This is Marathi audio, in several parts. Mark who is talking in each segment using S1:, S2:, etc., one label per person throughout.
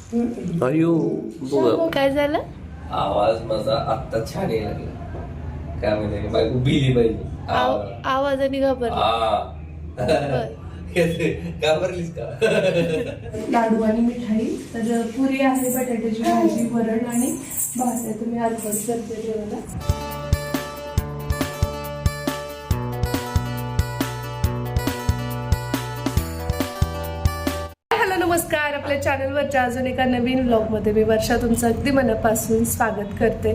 S1: अयो बघ
S2: काय झालं?
S1: आवाज माझा आत्ता छान यायला लागला. काय म्हणजे बायको बिली पाहिजे
S2: आवाजाने घाबरला.
S1: घाबरलीस का?
S2: लाडू आणि मिठाई. तर पुरी आहे, बटाट्याची भाजी, वरण आणि भात आहे. तुम्ही अर्पण करते जेवायला. नमस्कार. आपल्या चॅनलवरच्या अजून एका नवीन व्लॉगमध्ये मी वर्षा तुमचं अगदी मनापासून स्वागत करते.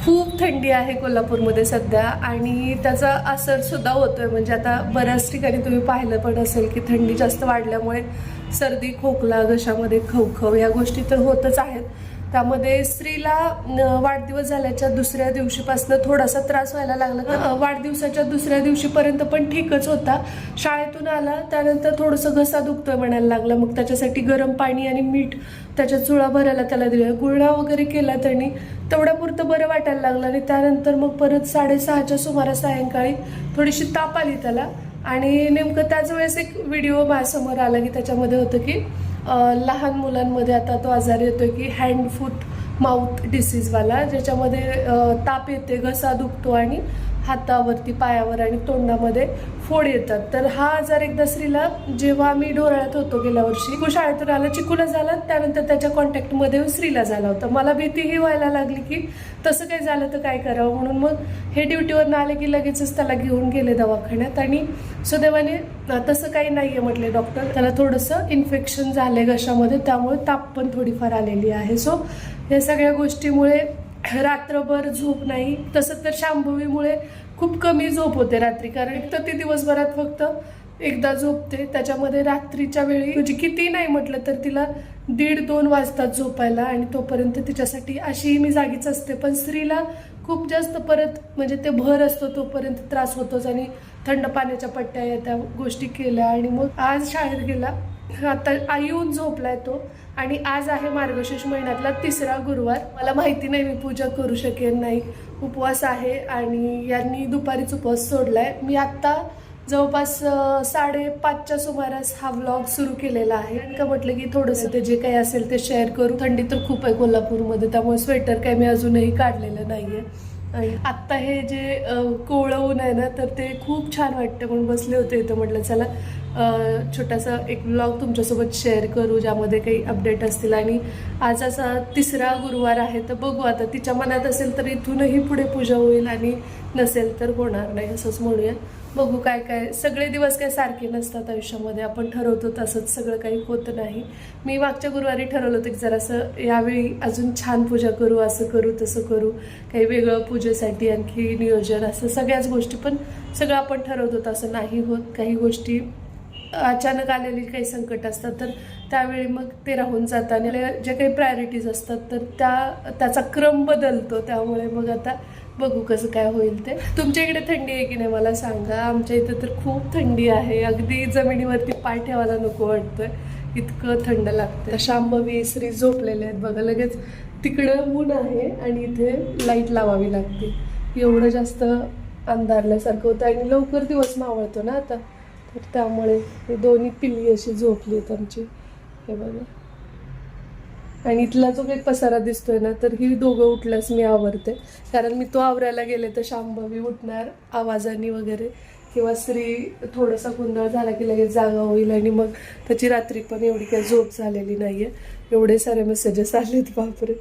S2: खूप थंडी आहे कोल्हापूरमध्ये सध्या आणि त्याचा असर सुद्धा होतोय. म्हणजे आता बऱ्याच ठिकाणी तुम्ही पाहिलं पण असेल की थंडी जास्त वाढल्यामुळे सर्दी, खोकला, घशामध्ये खवखव या गोष्टी तर होतच आहेत. त्यामध्ये स्त्रीला वाढदिवस झाल्याच्या दुसऱ्या दिवशीपासून थोडासा त्रास व्हायला लागला. वाढदिवसाच्या दुसऱ्या दिवशीपर्यंत पण ठीकच होता. शाळेतून आला त्यानंतर थोडंसं घसा दुखतोय म्हणायला लागला. मग त्याच्यासाठी गरम पाणी आणि मीठ त्याच्या चुळा भरायला त्याला दिलं. गुळणा वगैरे केला त्यांनी, तेवढ्यापुरतं बरं वाटायला लागलं. आणि त्यानंतर मग परत 6:30च्या सुमारास सायंकाळी थोडीशी ताप आली त्याला. आणि नेमकं त्याच वेळेस एक व्हिडिओ माझ्यासमोर आला की त्याच्यामध्ये होतं की लहान मुलांमध्ये आता तो आजार येतोय की हँड फूट माउथ डिसीजवाला, ज्याच्यामध्ये ताप येते, घसा दुखतो आणि हातावरती, पायावर आणि तोंडामध्ये फोड येतात. तर हा आजार एकदा स्त्रीला जेव्हा आम्ही ढोराळ्यात होतो गेल्या वर्षी, शाळेतून आला, चिकूला झाला, त्यानंतर त्याच्या कॉन्टॅक्टमध्ये स्त्रीला झाला होता. मला भीतीही व्हायला लागली की तसं काही झालं तर काय करावं. म्हणून मग हे ड्युटीवरनं आले की लगेचच त्याला घेऊन गेले दवाखान्यात. आणि सुदैवाने तसं काही नाही आहे म्हटले डॉक्टर. त्याला थोडंसं इन्फेक्शन झालंय घशामध्ये, त्यामुळे ताप पण थोडीफार आलेली आहे. सो या सगळ्या गोष्टीमुळे रात्रभर झोप नाही. तसं तर शांभवीमुळे खूप कमी झोप होते रात्री, कारण एक तर ती दिवसभरात फक्त एकदा झोपते. त्याच्यामध्ये रात्रीच्या वेळी म्हणजे किती नाही म्हटलं तर तिला 1:30-2 वाजतात झोपायला. आणि तोपर्यंत तिच्यासाठी अशी मी जागीच असते. पण स्त्रीला खूप जास्त परत म्हणजे ते भर असतो तोपर्यंत त्रास होतोच. आणि थंड पाण्याच्या पट्ट्या या त्या गोष्टी केल्या. आणि मग आज शाळेत गेला. आता येऊन झोपलाय तो. आणि आज आहे मार्गशीर्ष महिन्यातला 3रा गुरुवार. मला माहिती नाही मी पूजा करू शकेन नाही, उपवास आहे. आणि यांनी दुपारीच उपवास सोडलाय. मी आत्ता जवळपास 5:30च्या सुमारास हा व्लॉग सुरू केलेला आहे. आणि का म्हटलं की थोडंसं ते जे काही असेल ते शेअर करू. थंडी तर खूप आहे कोल्हापूरमध्ये, त्यामुळे स्वेटर काही मी अजूनही काढलेलं नाहीये. आणि आत्ता हे जे कोवळं ऊन आहे ना, तर ते खूप छान वाटतं. म्हणून बसले होते इथं, म्हटलं चला छोटासा एक व्लॉग तुमच्यासोबत शेअर करू ज्यामध्ये काही अपडेट असतील. आणि आज असा 3रा गुरुवार आहे, तर बघू आता तिच्या मनात असेल तर इथूनही पुढे पूजा होईल, आणि नसेल तर होणार नाही असंच म्हणूया. बघू काय काय. सगळे दिवस काय सारखे नसतात आयुष्यामध्ये. आपण ठरवतो तसंच सगळं काही होत नाही. मी मागच्या गुरुवारी ठरवलं होतं की जरासं यावेळी अजून छान पूजा करू, असं करू तसं करू, काही वेगळं पूजेसाठी आणखी नियोजन, असं सगळ्याच गोष्टी. पण सगळं आपण ठरवतो तसं नाही होत. काही गोष्टी अचानक आलेली काही संकट असतात, तर त्यावेळी मग ते राहून जातात. आणि जे काही प्रायोरिटीज असतात तर त्याचा क्रम बदलतो. त्यामुळे मग आता बघू कसं काय होईल ते. तुमच्या इकडे थंडी आहे की नाही मला सांगा. आमच्या इथं तर खूप थंडी आहे. अगदी जमिनीवरती पाय ठेवायला नको वाटतंय, इतकं थंड लागतं. शांभवी, श्री झोपलेले आहेत बघा. लगेच तिकडं ऊन आहे आणि इथे लाईट लावावी लागते. एवढं जास्त अंधारल्यासारखं होतं. आणि लवकर दिवस मावळतो ना आता, तर त्यामुळे हे दोन्ही पिल्ली अशी झोपली आहेत आमची. हे बघा. आणि इथला जो काही पसारा दिसतोय ना, तर ही दोघं उठल्यास मी आवरते. कारण मी तो आवरायला गेले तर शांभवी उठणार आवाजाने वगैरे, किंवा स्त्री थोडासा गोंधळ झाला की लगेच जागा होईल. आणि मग त्याची रात्री पण एवढी काही झोप झालेली नाही आहे. एवढे सारे मेसेजेस आलेत बापरे.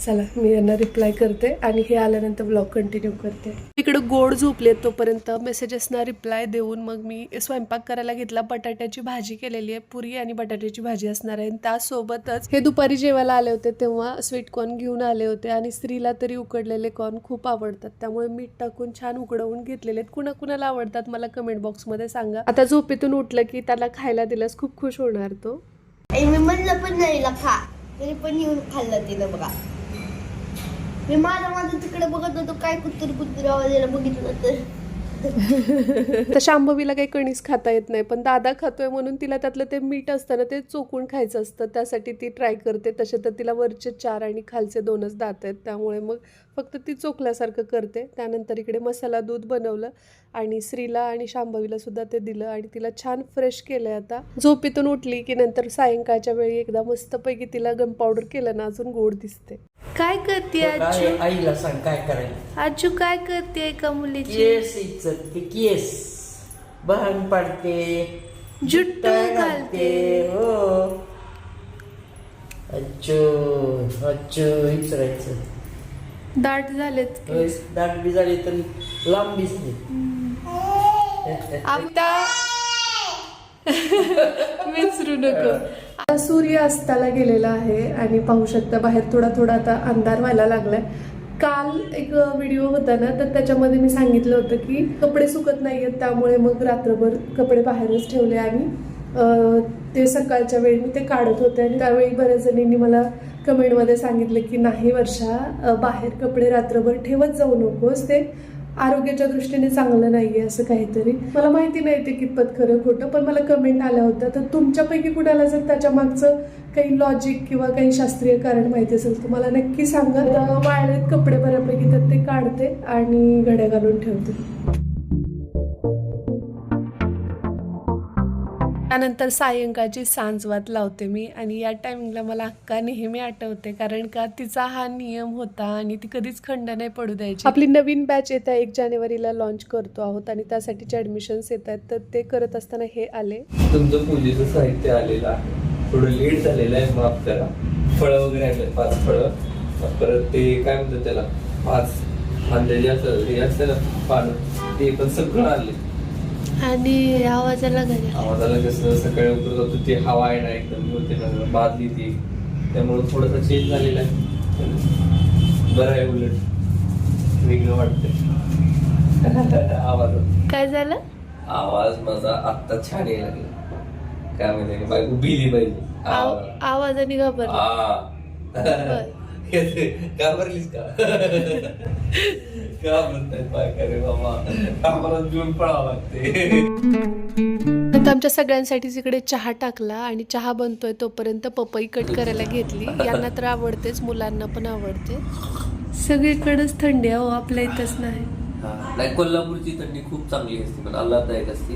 S2: चला मी यांना रिप्लाय करते आणि हे आल्यानंतर ब्लॉग कंटिन्यू करते. इकडं गोड झोपले तोपर्यंत मेसेजेसना रिप्लाय देऊन मग मी स्वयंपाक करायला घेतला. बटाट्याची भाजी केलेली आहे, पुरी आणि बटाट्याची भाजी असणार आहे. त्यासोबतच हे दुपारी जेवायला आले होते तेव्हा स्वीट कॉर्न घेऊन आले होते. आणि स्त्रीला तरी उकडलेले कॉर्न खूप आवडतात, त्यामुळे मीठ टाकून छान उकडवून घेतलेले आहेत. कुणाकुणाला आवडतात मला कमेंट बॉक्समध्ये सांगा. आता झोपेतून उठलं की त्याला खायला दिल्यास खूप खुश होणार तो.
S3: मी म्हणलं पण नाही खा, तरी पण येऊन खाल्लं तिनं बघा. मी माझं तिकडे बघत होतो, काय कुत्तर आवाज यायला बघितलं तर
S2: शांभवीला काही कणीस खाता येत नाही, पण दादा खातोय म्हणून तिला त्यातलं ते मीठ असतं ना ते चोकून खायचं असतं, त्यासाठी ती ट्राय करते. तसे तर तिला वरचे 4 आणि खालचे 2च दात आहेत, त्यामुळे मग फक्त ती चोखल्यासारखं करते. त्यानंतर इकडे मसाला दूध बनवलं आणि श्रीला आणि शांभवीला सुद्धा ते दिलं आणि तिला छान फ्रेश केलंय. आता झोपेतून उठली की नंतर सायंकाळच्या वेळी एकदा मस्तपैकी तिला गम पावडर केलं ना अजून गोड दिसते. काय करते आजू?
S4: आईला सांग काय करायचं.
S2: आजू काय करते एका मुलीची?
S4: केस इचरते, केस बहन पडते,
S2: जुट्ट घालते.
S4: हो अच्छो अच्छो इचरायचं.
S2: दाट झालेत केस.
S4: दाट बी झाली तर लांब दिसते.
S2: आता विसरू नको. आता सूर्य अस्ताला गेलेला आहे आणि पाहू शकता बाहेर थोडा थोडा आता अंधार व्हायला लागलाय. काल एक व्हिडिओ होता ना तर त्याच्यामध्ये मी सांगितलं होतं की कपडे सुकत नाहीयेत त्यामुळे मग रात्रभर कपडे बाहेरच ठेवले आणि ते सकाळच्या वेळी मी ते काढत होते आणि त्यावेळी बऱ्याच जणींनी मला कमेंटमध्ये सांगितलं की नाही वर्षा, बाहेर कपडे रात्रभर ठेवत जाऊ नकोस, ते आरोग्याच्या दृष्टीने चांगलं नाहीये असं काहीतरी. मला माहिती नाही ते कितपत खरं खोटं, पण मला कमेंट आल्या होत्या. तर तुमच्यापैकी कुणाला जर त्याच्या मागचं काही लॉजिक किंवा काही शास्त्रीय कारण माहिती असेल तर मला नक्की सांगा. वाळलेत कपडे बऱ्यापैकी तर ते काढते आणि घड्या घालून ठेवते. त्यानंतर सायंकाळची सांजवात लावते मी आणि या टायमिंगला मला अक्का नेहमी आठवते कारण का तिचा हा नियम होता आणि ती कधीच खंड नाही पडू द्यायची. आपली नवीन बॅच येत्या 1 जानेवारीला लॉन्च करतो आहोत आणि त्यासाठीचे ॲडमिशन्स येत आहेत तर ते करत असताना हे आले.
S1: तुमचं पूजेचं साहित्य आलेलं आहे, थोडं लेट झालेलं आहे, माफ करा. फळं वगैरे आणले, 5 फळं, परत ते काय म्हणतात त्याला 5 फांद्याचे असं हे असतं ना पानं, ते पण सगळं आणले.
S2: आणि आवाजाला
S1: कसं सकाळी उतरत होतो ते हवा आहे ना एकदम होते ना बादली ती, त्यामुळे थोडासा चेंज झालेला आहे. बरं आहे, उलट वेगळं वाटतंय. आवाज
S2: काय झालं?
S1: आवाज माझा आत्ता छान यायला लागला. काय म्हणजे बायको बिली पाहिजे
S2: आवाजाने
S1: घाबरलीस का? का म्हणताय बाय का रे बाबा, आम्हाला जून पळावं लागते.
S2: आता आमच्या सगळ्यांसाठीच इकडे चहा टाकला आणि चहा बनतोय तोपर्यंत पपई कट करायला घेतली. यांना तर आवडतेच, मुलांना पण आवडते. सगळीकडेच थंडी आहे हो, आपल्या इथंच नाही.
S1: नाही, कोल्हापूरची थंडी खूप चांगली असते पण आल्हाददायक असते.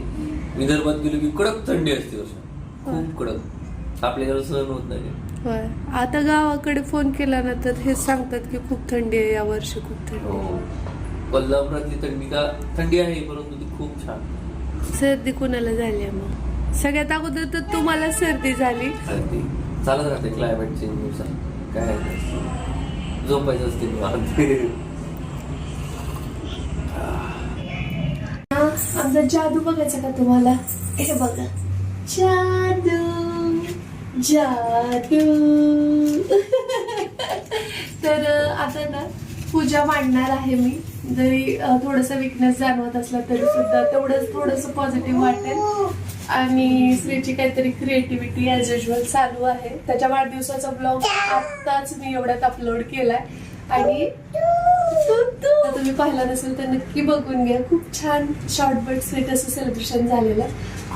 S1: विदर्भात गेलो की कडक थंडी असते वर्षा, खूप कडक, आपल्याकडे सहन होत नाही.
S2: होय, आता गावाकडे फोन केला ना तर हे सांगतात की खूप थंडी आहे या वर्षी, खूप थंडी.
S1: कोल्हापुरातली थंडी आहे परंतु ती खूप छान.
S2: सर्दी कुणाला झाली आहे मग? सगळ्यात अगोदर तर तुम्हाला सर्दी झाली.
S1: सर्दी चालत राहते क्लायमेट चेंज नुसार, काय झोपायचं असते.
S2: आमचा जादू बघायचा का तुम्हाला? हे बघा, जादू जादू. तर आता ना पूजा मांडणार आहे मी. जरी थोडंसं विकनेस जाणवत असला तरी सुद्धा तेवढंच थोडंसं पॉझिटिव्ह वाटेल. आणि श्रीची काहीतरी क्रिएटिव्हिटी ॲज युजल चालू आहे. त्याच्या वाढदिवसाचा ब्लॉग आत्ताच मी एवढ्यात अपलोड केलाय आणि तुम्ही पाहिला नसेल तर नक्की बघून घ्या. खूप छान शॉर्ट बट स्वीट असं सेलिब्रेशन झालेलं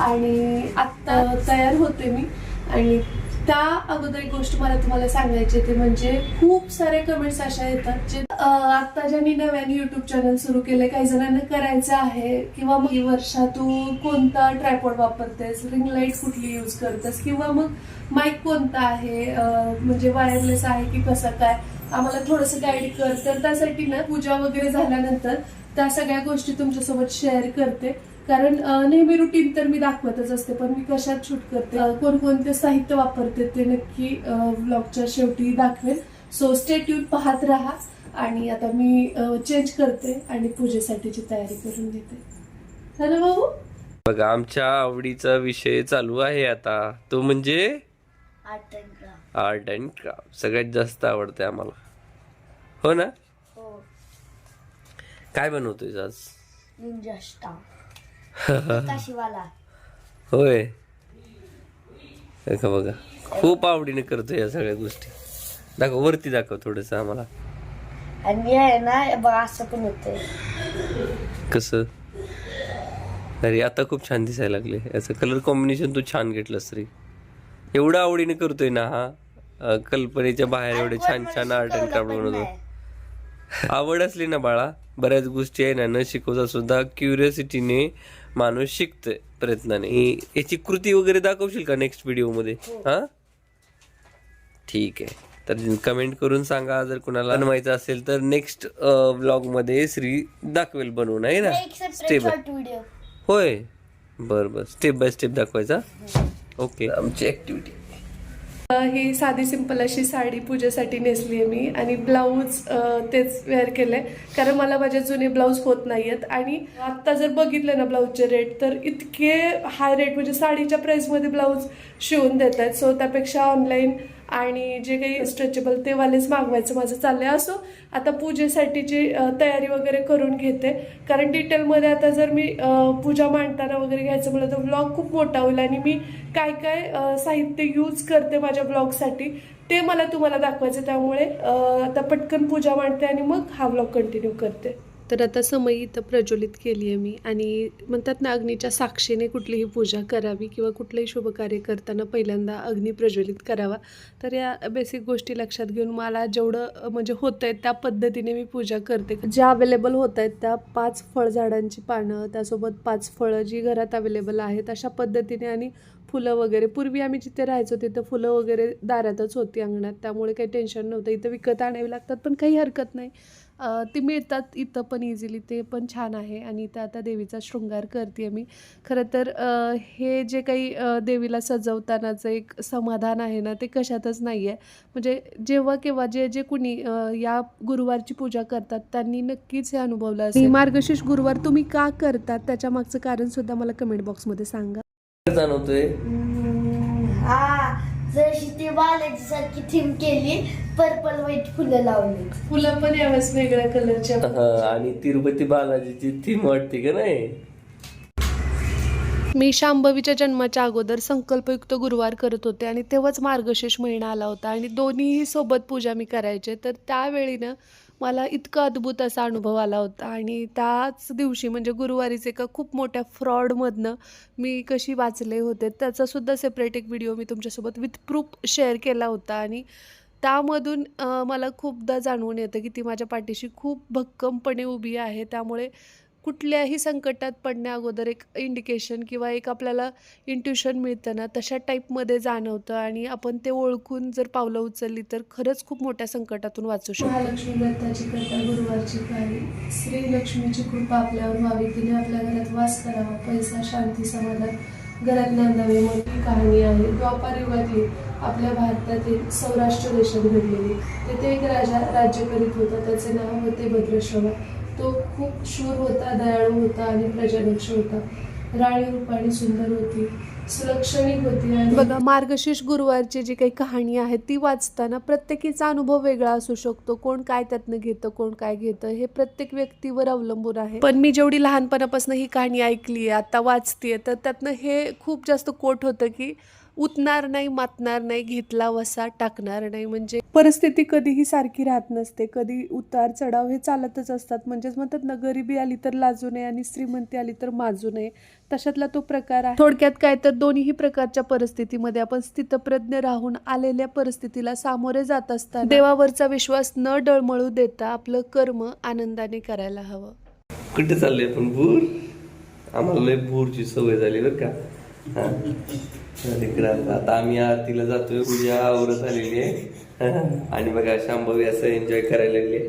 S2: आणि आत्ता तयार होते मी. आणि त्या अगोदर एक गोष्ट मला तुम्हाला सांगायची ते म्हणजे खूप सारे कमेंट्स अशा येतात जे आता ज्यांनी नव्याने युट्यूब चॅनल सुरू केले, काही जणांना करायचं आहे किंवा मग वर्षा तू कोणता ट्रायपॉड वापरतेस, रिंग लाईट कुठली यूज करतेस किंवा मग माईक कोणता आहे, म्हणजे वायरलेस आहे की कसं काय, आम्हाला थोडंसं गाईड कर. तर त्यासाठी ना पूजा वगैरे झाल्यानंतर त्या सगळ्या गोष्टी तुमच्यासोबत शेअर करते. कारण नेहमी रुटीन तर मी दाखवतच असते पण मी कशात शूट करते, कोणकोणते साहित्य वापरते ते नक्की व्लॉगच्या शेवटी दाखवेल. सो स्टे ट्यून, पाहत राहा. आणि आता मी चेंज करते आणि पूजेसाठीची तयारी करून घेते. हॅलो भाऊ.
S1: बघा आमच्या आवडीचा विषय चालू आहे आता, तो म्हणजे आर्ट अँड क्राफ्ट. सगळ्यात जास्त आवडते आम्हाला, हो ना? काय बनवतोय आज? होय का? बघा खूप आवडीने करतोय या सगळ्या गोष्टी. दाखव, वरती दाखव थोडस आम्हाला.
S3: आणि आहे ना बघा असं पण होतंय.
S1: कसं? अरे आता खूप छान दिसायला लागले. याचं कलर कॉम्बिनेशन तू छान घेतलंस रे. एवढं आवडीने करतोय ना हा, कल्पनेच्या बाहेर एवढे छान छान आर्ट अँड क्राफ्ट बनवतो. आवड असली ना बाळा, बऱ्याच गोष्टी आहे ना, न शिकवता सुद्धा क्युरियोसिटीने माणूस शिकतोय प्रयत्नाने. याची कृती वगैरे दाखवशील का नेक्स्ट व्हिडिओ मध्ये? हा ठीक आहे. तर कमेंट करून सांगा जर कुणाला बनवायचं असेल तर नेक्स्ट व्लॉग मध्ये श्री दाखवेल बनवून, आहे ना?
S3: एक सेपरेट
S1: स्टेप
S3: शॉर्ट व्हिडिओ.
S1: होय, बर स्टेप बाय स्टेप दाखवायचा. ओके, आमची ऍक्टिव्हिटी.
S2: ही साधी सिंपल अशी साडी पूजेसाठी नेसली आहे मी आणि ब्लाऊज तेच वेअर केलंय कारण मला माझे जुने ब्लाऊज होत नाहीयेत. आणि आत्ता जर बघितलं ना ब्लाऊजचे रेट तर इतके हाय रेट, म्हणजे साडीच्या प्राइसमध्ये ब्लाऊज शिवून देत आहेत. सो त्यापेक्षा ऑनलाईन आणि जे काही स्ट्रेचेबल ते वालेच मागवायचं माझं चाललंय. असो आता पूजेसाठीची तयारी वगैरे करून घेते कारण डिटेलमध्ये आता जर मी पूजा मांडताना वगैरे घ्यायचं म्हटलं तर ब्लॉग खूप मोठा होईल आणि मी काय काय साहित्य यूज करते माझ्या ब्लॉगसाठी ते मला तुम्हाला दाखवायचं. त्यामुळे आता पटकन पूजा मांडते आणि मग हा ब्लॉग कंटिन्यू करते. तर आता समई इथं प्रज्वलित केली आहे मी आणि म्हणतात ना अग्नीच्या साक्षीने कुठलीही पूजा करावी किंवा कुठलंही शुभ कार्य करताना पहिल्यांदा अग्नी प्रज्वलित करावा. तर या बेसिक गोष्टी लक्षात घेऊन मला जेवढं म्हणजे होतं आहे त्या पद्धतीने मी पूजा करते. ज्या अवेलेबल होत आहेत त्या 5 फळझाडांची पानं, त्यासोबत 5 फळं जी घरात अवेलेबल आहेत अशा पद्धतीने, आणि फुलं वगैरे. पूर्वी आम्ही जिथे राहायचो तिथं फुलं वगैरे दारातच होती अंगणात, त्यामुळे काही टेन्शन नव्हतं. इथं विकत आणावी लागतात पण काही हरकत नाही, ती मिळतात इथं पण इझिली, ते पण छान आहे. आणि इथं आता देवीचा शृंगार करते मी. खरं तर हे जे काही देवीला सजवतानाचं एक समाधान आहे ना ते कशातच नाही आहे. म्हणजे जेव्हा केव्हा जे जे कुणी या गुरुवारची पूजा करतात त्यांनी नक्कीच हे अनुभवलं असेल. मार्गशीर्ष गुरुवार तुम्ही का करतात त्याच्या मागचं कारण सुद्धा मला कमेंट बॉक्समध्ये सांगा.
S1: जाणवतोय
S3: जशी ती बालाजी सारखी थीम केली, पर्पल व्हाईट फुलं लावली.
S2: फुलं पण यावेळेस वेगळ्या कलरच्या.
S1: आणि तिरुपती बालाजीची थीम वाटते का नाही?
S2: मी शांभवीच्या जन्माच्या अगोदर संकल्पयुक्त गुरुवार करत होते आणि तेव्हाच मार्गशीर्ष महिना आला होता आणि दोन्हीही सोबत पूजा मी करायचे. तर त्यावेळी ना मला इतका अद्भुत असा अनुभव आला होता. आणि त्याच दिवशी म्हणजे गुरुवारीच एका खूप मोठ्या फ्रॉडमधनं मी कशी वाचले होते त्याचासुद्धा सेपरेट एक व्हिडिओ मी तुमच्यासोबत विथ प्रूफ शेअर केला होता. आणि त्यामधून मला खूपदा जाणवून येतं की ती माझ्या पाठीशी खूप भक्कमपणे उभी आहे. त्यामुळे कुठल्याही संकटात पडण्या अगोदर एक इंडिकेशन किंवा एक आपल्याला इंट्युशन मिळतं ना तशा टाईपमध्ये जाणवतं आणि आपण ते ओळखून जर पावलं उचलली तर खरंच खूप मोठ्या संकटातून वाचू शकतो. महालक्ष्मी व्रताची कथा गुरुवारची पाळी. श्री लक्ष्मीची कृपा आपल्यावर व्हावी, तिने आपल्या घरात वास करावा, पैसा शांती समाधान घरात नांदावे म्हणून कहाणी आहे. द्वापार युगातली आपल्या भारतातील सौराष्ट्र देशात घडलेली. तेथे एक राजा राज्य करीत होता. त्याचे नाव होते भद्रश्रवा. तो खूप शूर होता, दयाळू होता आणि प्रजादक्ष होता. राणी रूपाणी सुंदर होती, सुलक्षणिक होती. आणि बघा मार्गशीर्ष गुरुवारची जी काही कहाणी आहे ती वाचताना प्रत्येकीचा अनुभव वेगळा असू शकतो. कोण काय त्यातनं घेतं, कोण काय घेतं हे प्रत्येक व्यक्तीवर अवलंबून आहे. पण मी जेवढी लहानपणापासून ही कहाणी ऐकली आहे, आता वाचतेय, तर त्यातनं हे खूप जास्त कोट होतं की उतणार नाही, मातणार नाही, घेतला वसा टाकणार नाही. म्हणजे परिस्थिती कधीही सारखी राहत नसते, कधी उतार चढाव हे चालतच असतात. म्हणजेच म्हणतात ना, गरिबी आली तर लाजू नये आणि श्रीमंती आली तर माजू नये, तशातला तो प्रकार आहे. थोडक्यात काय तर दोन्ही प्रकारच्या परिस्थितीमध्ये आपण स्थितप्रज्ञ राहून आलेल्या परिस्थितीला सामोरे जात असताना देवावरचा विश्वास न डळमळू देता आपलं कर्म आनंदाने करायला हवं.
S1: कुठे चालले आपण? भूर? आम्हाला लय भूरची सवय झाली बरं का. आता आम्ही आरतीला जातोय, पूजा आवरत आलेली आहे आणि बघा शांभवी असं एन्जॉय करायला लागले.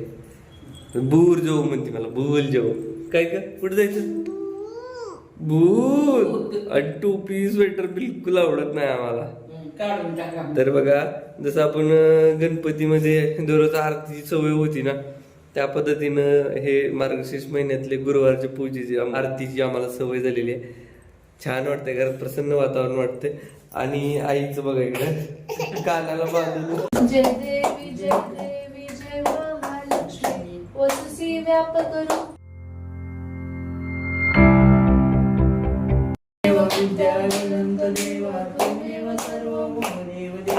S1: भूर जाऊ म्हणते मला, भूल जाऊ. काय का कुठे जायचं? भूल. आणि टोपी स्वेटर बिलकुल आवडत नाही आम्हाला. तर बघा जसं आपण गणपतीमध्ये दररोज आरतीची सवय होती ना त्या पद्धतीनं हे मार्गशीर्ष महिन्यातले गुरुवारच्या पूजेची आरतीची आम्हाला सवय झालेली आहे. छान वाटतंय, घरात प्रसन्न वातावरण वाटतंय. आणि आईचं बघा इकडे कानाला बांधून
S2: जय देवी जय देवी जय महालक्ष्मी वसुसी व्यापक रूप.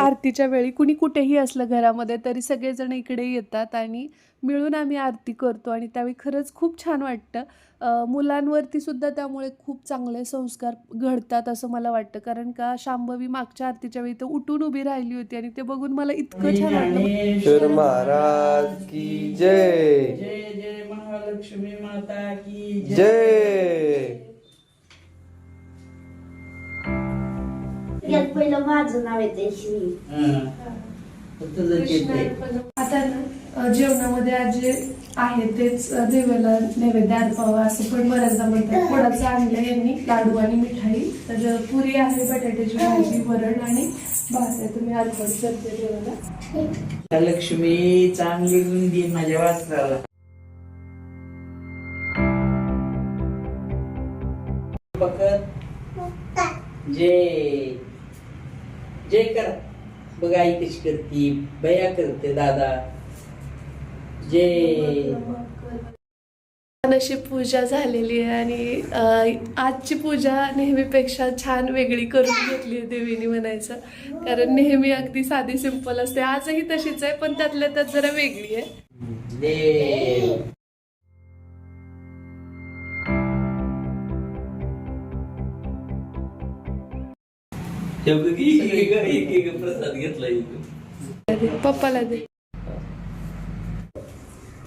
S2: आरतीच्या वेळी कुणी कुठेही असलं घरामध्ये तरी सगळेजण इकडे येतात आणि मिळून आम्ही आरती करतो आणि त्यावेळी खरंच खूप छान वाटतं. मुलांवरती सुद्धा त्यामुळे खूप चांगले संस्कार घडतात असं मला वाटतं. कारण का शांभवी मागच्या आरतीच्या वेळी तर उठून उभी राहिली होती आणि ते बघून मला इतकं छान वाटलं.
S1: तर महाराज की जय.
S4: जय जय महालक्ष्मी माता की
S1: जय.
S3: यात पहिलं माझं नाव येते श्री.
S4: तुझं घेते.
S2: आता ना जेवणामध्ये आज जे आहे तेच देवाला नैवेद्य अर्पावा असं पण बऱ्याचदा म्हणतात. थोडाचं आणलं यांनी लाडू आणि मिठाई. तर पुरी आहे, बटाट्याची भाजी, वरण आणि भात आहे. तुम्ही अर्पण करते देवाला.
S4: लक्ष्मी चांगली गुण दे माझ्या वासराला. जय जय करा. बघ आई कशी करते, बया करते दादा. जय.
S2: अशी पूजा झालेली आहे आणि आजची पूजा नेहमीपेक्षा छान वेगळी करून घेतली आहे देवीने म्हणायचं. कारण नेहमी अगदी साधी सिंपल असते, आजही तशीच आहे पण त्यातल्या त्यात जरा वेगळी आहे.
S4: देव.
S1: एक प्रसाद घेतलाय.
S2: पप्पाला दे.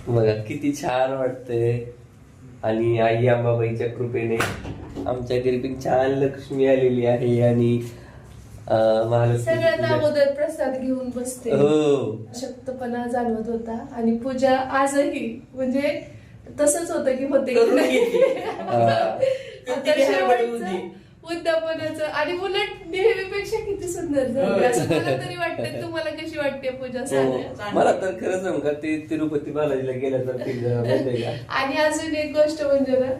S1: बघा किती छान वाटतंय. आणि आई अंबाबाईच्या कृपेने आमच्या घरी पण छान लक्ष्मी आलेली आहे आणि
S2: सगळ्यात अगोदर प्रसाद घेऊन बसते.
S1: हो,
S2: शक्तपणा जाणवत होता आणि पूजा आजही म्हणजे तसंच होतं की होते
S4: करून घेते.
S2: आता शेवटचं उद्यापनाचं आणि उलट नेहमीपेक्षा किती सुंदर झाली असं मला तरी वाटतं. तुम्हाला कशी वाटते पूजा साध्या?
S1: मला तर खरं सांगू का ते तिरुपती बालाजीला गेल्यासारखं feel झालं माहितीये का?
S2: आणि अजून एक गोष्ट म्हणजे ना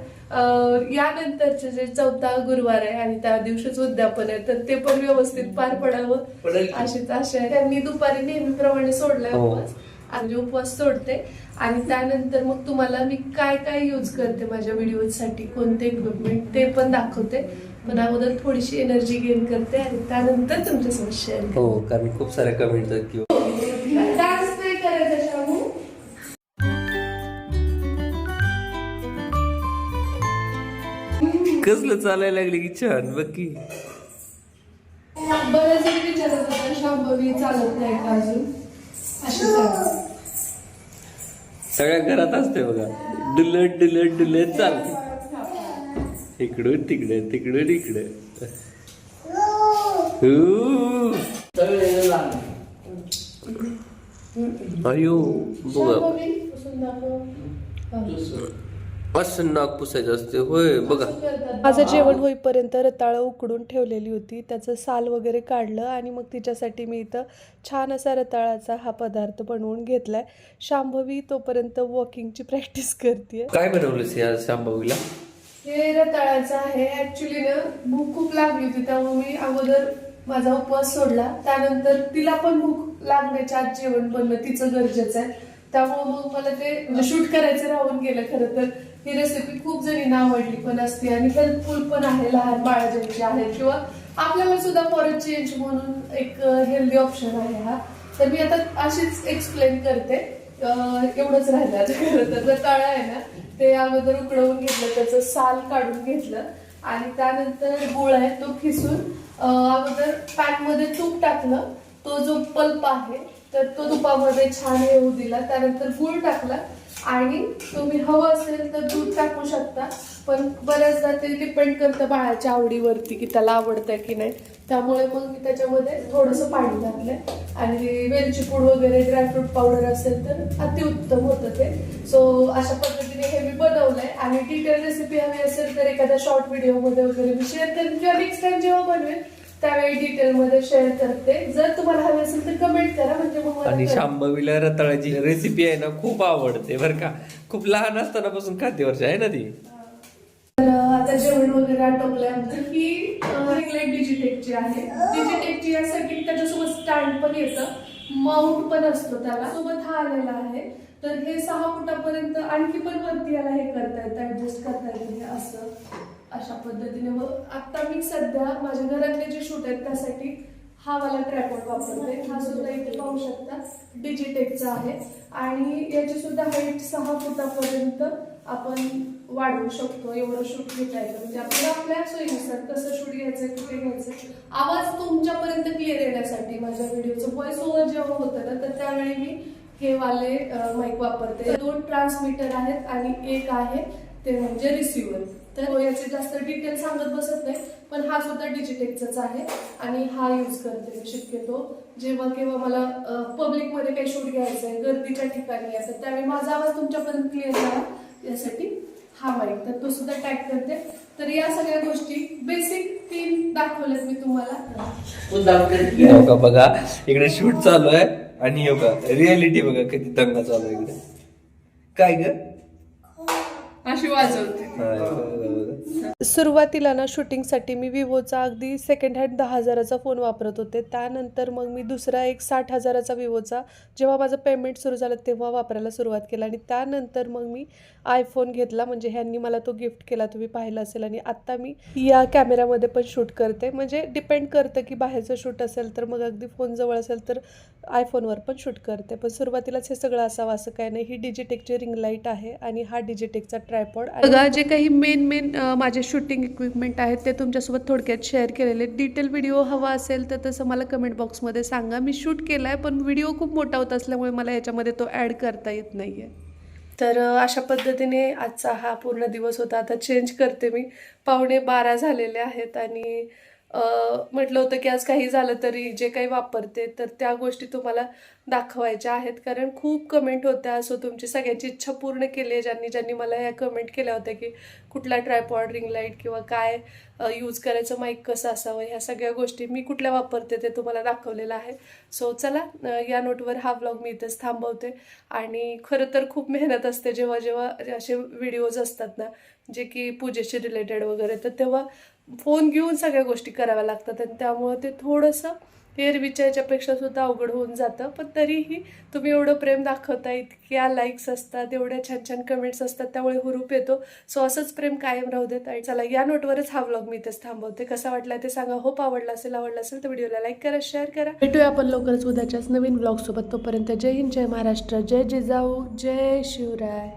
S2: यानंतरचे जे 4था गुरुवार आहे आणि त्या दिवशीच उद्यापन आहे तर ते पण व्यवस्थित पार पडावं
S4: पडेल.
S2: अशीच आशा आहे. त्यांनी दुपारी नेहमीप्रमाणे सोडलाय उपवास आणि उपवास सोडते आणि त्यानंतर मग तुम्हाला मी काय काय यूज करते माझ्या व्हिडिओसाठी, कोणते इक्विपमेंट ते पण दाखवते. पण अगोदर थोडीशी एनर्जी गेन करते आणि त्यानंतर तुमच्यासोबत शेअर करते.
S1: हो, कारण खूप साऱ्या कमेंट आहेत की
S2: डान्स नाही करायचा शामू.
S1: कसलं चालायला लागले की छान बघ की.
S2: बरेच जण विचारत होता शांभवी चालत नाही का अजून अशी चालत.
S1: सगळ्या घरात असते बघा, डुलत डुलत डुलत चालते इकडून तिकडे तिकडून इकडे. अयो बघा
S2: शांभवी, बसून दाखव.
S1: असं नाक पुसायचं असते. होय बघा.
S2: माझं जेवण होईपर्यंत रताळं उकडून ठेवलेली होती, त्याचं साल वगैरे काढलं आणि मग तिच्यासाठी मी इथं छान असा रताळाचा हा पदार्थ बनवून घेतलाय. शांभवी तोपर्यंत वॉकिंगची प्रॅक्टिस करते.
S1: काय बनवलंस या शांभवीला?
S2: हे रताळाचं आहे. ऍक्च्युली ना भूक खूप लागली होती त्यामुळे मी अगोदर माझा उपवास सोडला. त्यानंतर तिला पण भूक लागण्याच्या आत जेवण बनणं तिचं गरजेचं आहे. त्यामुळे मग मला ते म्हणजे शूट करायचं राहून गेलं. खरं तर ही रेसिपी खूप जणींना आवडली पण असते आणि हेल्पफुल पण आहे लहान बाळा ज्यांची आहे किंवा आपल्याला सुद्धा फॉर अ चेंज म्हणून एक हेल्दी ऑप्शन आहे हा. तर मी आता अशीच एक्सप्लेन करते. एवढंच राहिलं आता. खरं तर रताळा आहे ना ते अगोदर उकडवून घेतलं, त्याचं साल काढून घेतलं आणि त्यानंतर गुळ आहे तो खिसून अगोदर पॅन मध्ये तूप टाकलं. तो जो पल्प आहे तर तो तुपामध्ये छान येऊ दिला. त्यानंतर गुळ टाकला आणि तुम्ही हवं असेल तर दूध टाकू शकता. पण बऱ्याचदा ते डिपेंड करतं बाळाच्या आवडीवरती की त्याला आवडतंय की नाही. त्यामुळे मग मी त्याच्यामध्ये थोडंसं पाणी टाकलंय आणि वेलची पूड वगैरे ड्रायफ्रूट पावडर असेल तर अतिउत्तम होतं ते. सो अशा पद्धतीने हे मी बनवलंय आणि डिटेल रेसिपी हवी असेल तर एखाद्या शॉर्ट व्हिडिओमध्ये वगैरे मी शेअर करेन किंवा नेक्स्ट टाइम जेव्हा बनवेल त्यावेळी डिटेलमध्ये शेअर करते. जर तुम्हाला हवे असेल तर कमेंट करा म्हणजे मग
S1: आणि शांभवीला रताळाची रेसिपी आहे ना खूप आवडते बरं का. खूप लहान असतानापासून खाते वर्ष आहे ना ती.
S2: तर आता जेवण वगैरे आटोपलंय आमचं. ही रिंगलाईट डिजिटेकची आहे. डिजिटेकची यासाठी त्याच्यासोबत स्टँड पण येतं, माउंट पण असतो त्याला सोबत हा आलेला आहे. तर हे 6 फुटापर्यंत आणखी पण वरती याला हे करता येतं, ऍडजस्ट करता येतं असं अशा पद्धतीने. व आता मी सध्या माझ्या घरातले जे शूट आहेत त्यासाठी हा वाला ट्रायपॉड वापरते. हा सुद्धा इथे पाहू शकता डिजिटेकचा आहे आणि याची सुद्धा हाईट 6 फुटापर्यंत आपण वाढवू शकतो. एवढं शूट घेता येतं म्हणजे आपल्याला आपल्या सोयीनुसार कसं शूट घ्यायचं कुठे घ्यायचं. आवाज तुमच्यापर्यंत क्लिअर येण्यासाठी माझ्या व्हिडिओचं व्हॉइस ओव्हर जेव्हा होतं ना तर त्यावेळी मी हे वाले माईक वापरते. 2 ट्रान्समीटर आहेत आणि एक आहे ते म्हणजे रिसिव्हर. तर याचे जास्त डिटेल सांगत बसत नाही पण हा सुद्धा डिजिटेकचाच आहे आणि हा यूज करते मी शक्यतो जेव्हा केव्हा मला पब्लिकमध्ये काही शूट घ्यायचं आहे गर्दीच्या ठिकाणी असं त्यावेळी माझा आवाज तुमच्यापर्यंत क्लिअर झाला यासाठी हा माईक तर तो सुद्धा टॅग करते. तर या सगळ्या गोष्टी बेसिक 3 दाखवल्यात मी तुम्हाला.
S1: हो का बघा इकडे शूट चालू आहे आणि हो का रियालिटी बघा किती दंगा चालू आहे इकडे. काय ग
S2: अशी वाजवते. सुरुवातीला ना शूटिंगसाठी मी विवोचा अगदी सेकंड हँड 10,000चा फोन वापरत होते. त्यानंतर मग मी दुसरा एक 60,000चा विवोचा जेव्हा माझं पेमेंट सुरू झालं तेव्हा वापरायला सुरुवात केला आणि त्यानंतर मग मी आयफोन घेतला म्हणजे ह्यांनी मला तो गिफ्ट केला तुम्ही पाहिला असेल. आणि आत्ता मी या कॅमेरामध्ये पण शूट करते म्हणजे डिपेंड करतं की बाहेरचं शूट असेल तर मग अगदी फोन जवळ असेल तर आयफोनवर पण शूट करते. पण सुरुवातीलाच हे सगळं असावं असं काय नाही. ही डिजिटेकची रिंग लाईट आहे आणि हा डिजिटेकचा ट्रायपॉड. बघा जे काही मेन माझे शूटिंग इक्विपमेंट आहेत ते तुमच्यासोबत थोडक्यात शेअर केलेले. डिटेल व्हिडिओ हवा असेल तर तसं मला कमेंट बॉक्समध्ये सांगा. मी शूट केला आहे पण व्हिडिओ खूप मोठा होत असल्यामुळे मला याच्यामध्ये तो ॲड करता येत नाही आहे. तर अशा पद्धतीने आजचा हा पूर्ण दिवस होता. आता चेंज करते मी. 11:15 झालेले आहेत आणि म्हटलं होतं की आज काही झालं तरी जे काही वापरते तर त्या गोष्टी तुम्हाला दाखवायच्या आहेत कारण खूप कमेंट होत्या. असो तुमची सगळ्यांची इच्छा पूर्ण केली आहे ज्यांनी मला ह्या कमेंट केल्या होत्या की कुठला ट्रायपॉड रिंग लाईट किंवा काय यूज करायचं माईक कसं असावं ह्या सगळ्या गोष्टी मी कुठल्या वापरते ते तुम्हाला दाखवलेलं आहे. सो चला या नोटवर हा व्लॉग मी इथेच थांबवते. आणि खरं तर खूप मेहनत असते जेव्हा जेव्हा असे व्हिडिओज असतात ना जे की पूजेशी रिलेटेड वगैरे तर तेव्हा फोन घेऊन सगळ्या गोष्टी कराव्या लागतात आणि त्यामुळं ते थोडंसं एरवीच्या याच्यापेक्षा सुद्धा अवघड होऊन जातं. पण तरीही तुम्ही एवढं प्रेम दाखवता इतक्या लाईक्स असतात एवढ्या छान छान कमेंट्स असतात त्यामुळे हुरूप येतो. सो असंच प्रेम कायम राहू देत. आणि चला या नोटवरच हा व्लॉग मी इथेच थांबवते. कसा वाटला ते सांगा. होप आवडला असेल तर व्हिडिओला लाईक करा शेअर करा. भेटूया आपण लवकरच उद्याच्याच नवीन व्लॉगसोबत. तोपर्यंत जय हिंद जय महाराष्ट्र जय जिजाऊ जय शिवराय.